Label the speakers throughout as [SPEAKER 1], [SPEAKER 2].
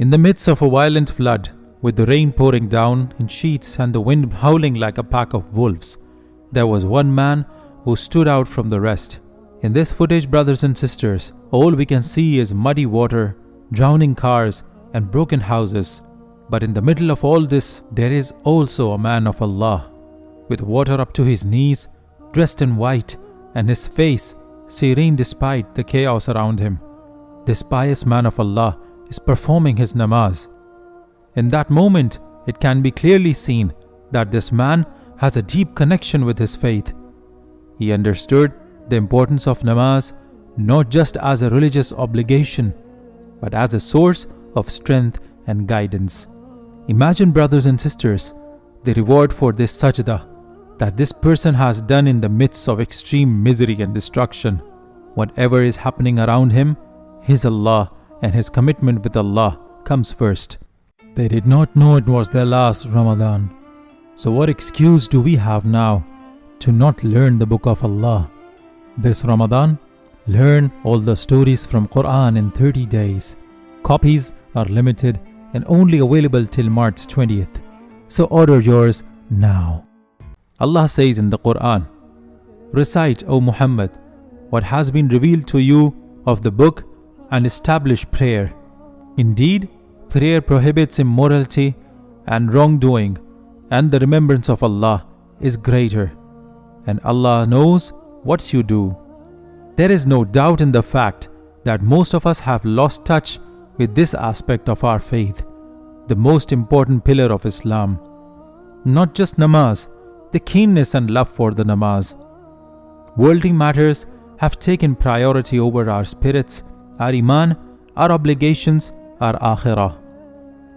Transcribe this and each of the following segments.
[SPEAKER 1] In the midst of a violent flood, with the rain pouring down in sheets and the wind howling like a pack of wolves, there was one man who stood out from the rest. In this footage, brothers and sisters, all we can see is muddy water, drowning cars, and broken houses. But in the middle of all this, there is also a man of Allah, with water up to his knees, dressed in white, and his face serene despite the chaos around him. This pious man of Allah is performing his namaz. In that moment, it can be clearly seen that this man has a deep connection with his faith. He understood the importance of namaz not just as a religious obligation, but as a source of strength and guidance. Imagine, brothers and sisters, the reward for this sajda that this person has done in the midst of extreme misery and destruction. Whatever is happening around him, his Allah and his commitment with Allah comes first. They did not know it was their last Ramadan. So what excuse do we have now to not learn the book of Allah? This Ramadan, learn all the stories from Quran in 30 days. Copies are limited and only available till March 20th. So order yours now. Allah says in the Quran, "Recite, O Muhammad, what has been revealed to you of the book and establish prayer. Indeed, prayer prohibits immorality and wrongdoing, and the remembrance of Allah is greater, and Allah knows what you do." There is no doubt in the fact that most of us have lost touch with this aspect of our faith, the most important pillar of Islam. Not just namaz, the keenness and love for the namaz. Worldly matters have taken priority over our spirits, our iman, our obligations, our akhirah.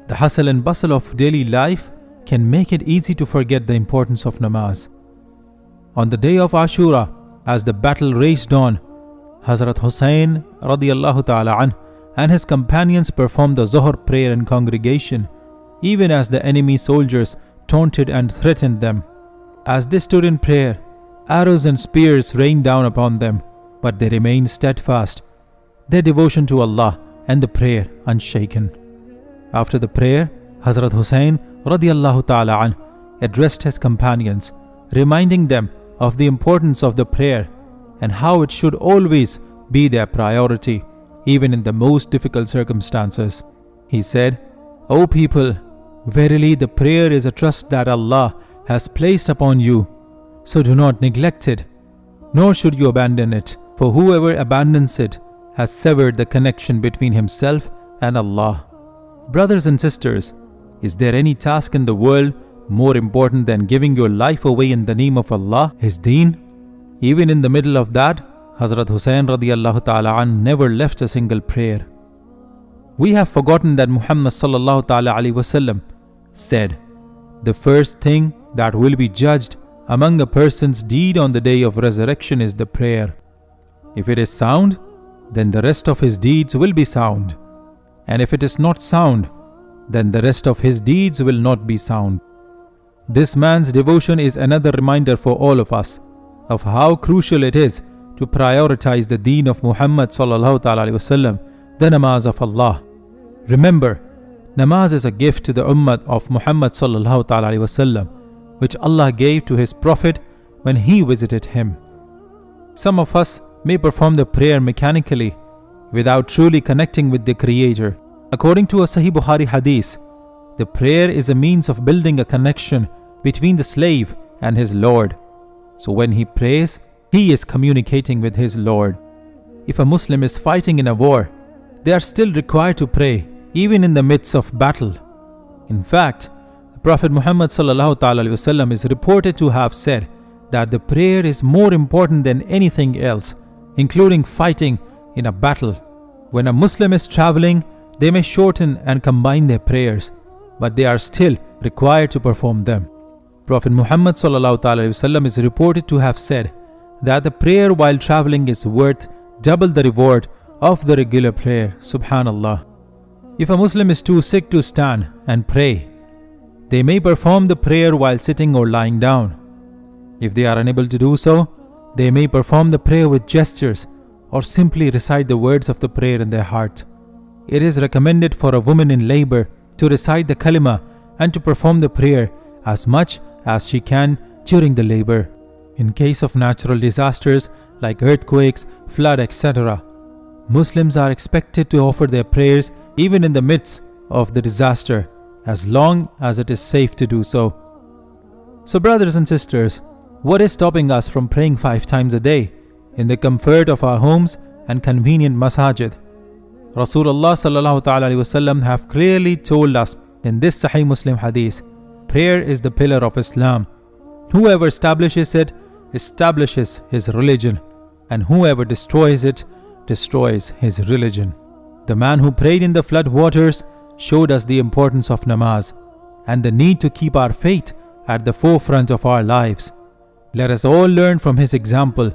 [SPEAKER 1] The hustle and bustle of daily life can make it easy to forget the importance of namaz. On the day of Ashura, as the battle raged on, Hazrat Hussain radiyallahu ta'ala anh and his companions performed the Zohar prayer in congregation, even as the enemy soldiers taunted and threatened them. As they stood in prayer, arrows and spears rained down upon them, but they remained steadfast, their devotion to Allah and the prayer unshaken. After the prayer, Hazrat Hussain radiyallahu ta'ala anh addressed his companions, reminding them of the importance of the prayer and how it should always be their priority, even in the most difficult circumstances. He said, "O people, verily the prayer is a trust that Allah has placed upon you, so do not neglect it, nor should you abandon it, for whoever abandons it has severed the connection between himself and Allah." Brothers and sisters, is there any task in the world more important than giving your life away in the name of Allah, His Deen? Even in the middle of that, Hazrat Hussain radiyallahu ta'ala an never left a single prayer. We have forgotten that Muhammad sallallahu ta'ala alaihi wasallam said, "The first thing that will be judged among a person's deed on the day of resurrection is the prayer. If it is sound, then the rest of his deeds will be sound. And if it is not sound, then the rest of his deeds will not be sound." This man's devotion is another reminder for all of us of how crucial it is to prioritize the deen of Muhammad sallallahu ta'ala alaihi wasallam, the namaz of Allah. Remember, namaz is a gift to the ummah of Muhammad sallallahu ta'ala alaihi wasallam, which Allah gave to His Prophet when he visited him. Some of us may perform the prayer mechanically, without truly connecting with the Creator. According to a Sahih Bukhari hadith, the prayer is a means of building a connection between the slave and his Lord. So when he prays, he is communicating with his Lord. If a Muslim is fighting in a war, they are still required to pray, even in the midst of battle. In fact, the Prophet Muhammad sallallahu ta'ala alaihi wasallam is reported to have said that the prayer is more important than anything else, including fighting in a battle. When a Muslim is traveling, they may shorten and combine their prayers, but they are still required to perform them. Prophet Muhammad sallallahu ta'ala alaihi wasallam is reported to have said that the prayer while traveling is worth double the reward of the regular prayer. Subhanallah. If a Muslim is too sick to stand and pray, they may perform the prayer while sitting or lying down. If they are unable to do so, they may perform the prayer with gestures or simply recite the words of the prayer in their heart. it is recommended for a woman in labor to recite the kalima and to perform the prayer as much as she can during the labor. In case of natural disasters like earthquakes, flood, etc., Muslims are expected to offer their prayers even in the midst of the disaster, as long as it is safe to do so. So brothers and sisters, what is stopping us from praying 5 times a day in the comfort of our homes and convenient masajid? Rasulullah sallallahu ta'ala alayhi wasallam have clearly told us in this Sahih Muslim hadith, prayer is the pillar of Islam. Whoever establishes it, establishes his religion, and whoever destroys it, destroys his religion. The man who prayed in the flood waters showed us the importance of namaz and the need to keep our faith at the forefront of our lives. Let us all learn from his example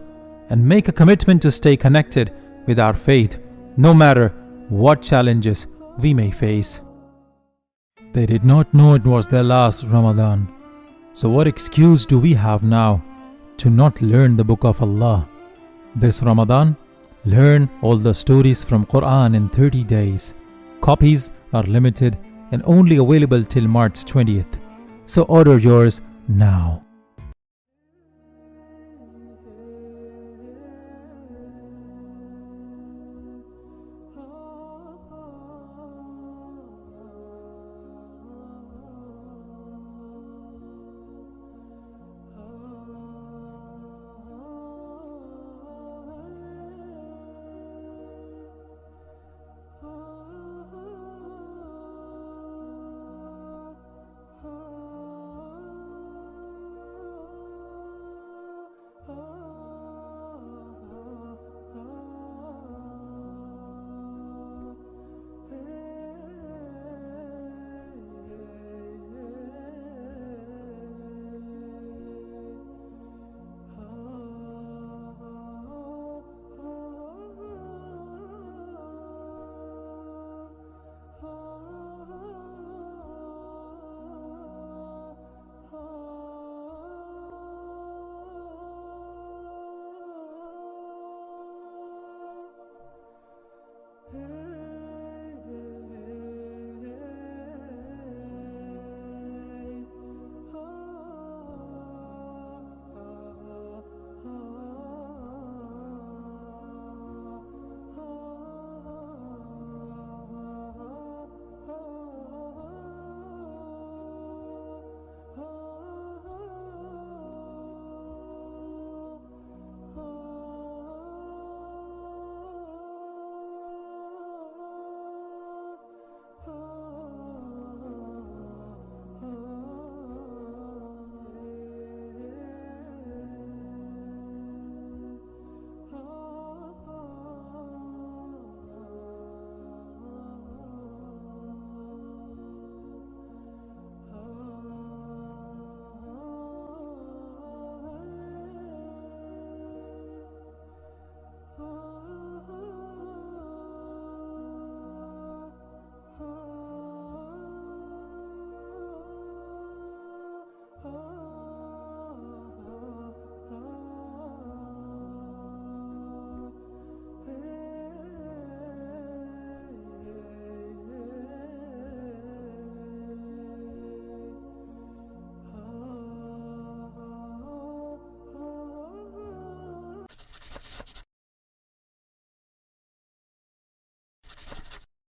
[SPEAKER 1] and make a commitment to stay connected with our faith, no matter what challenges we may face. They did not know it was their last Ramadan. So what excuse do we have now to not learn the book of Allah? This Ramadan, learn all the stories from Quran in 30 days. Copies are limited and only available till March 20th. So order yours now.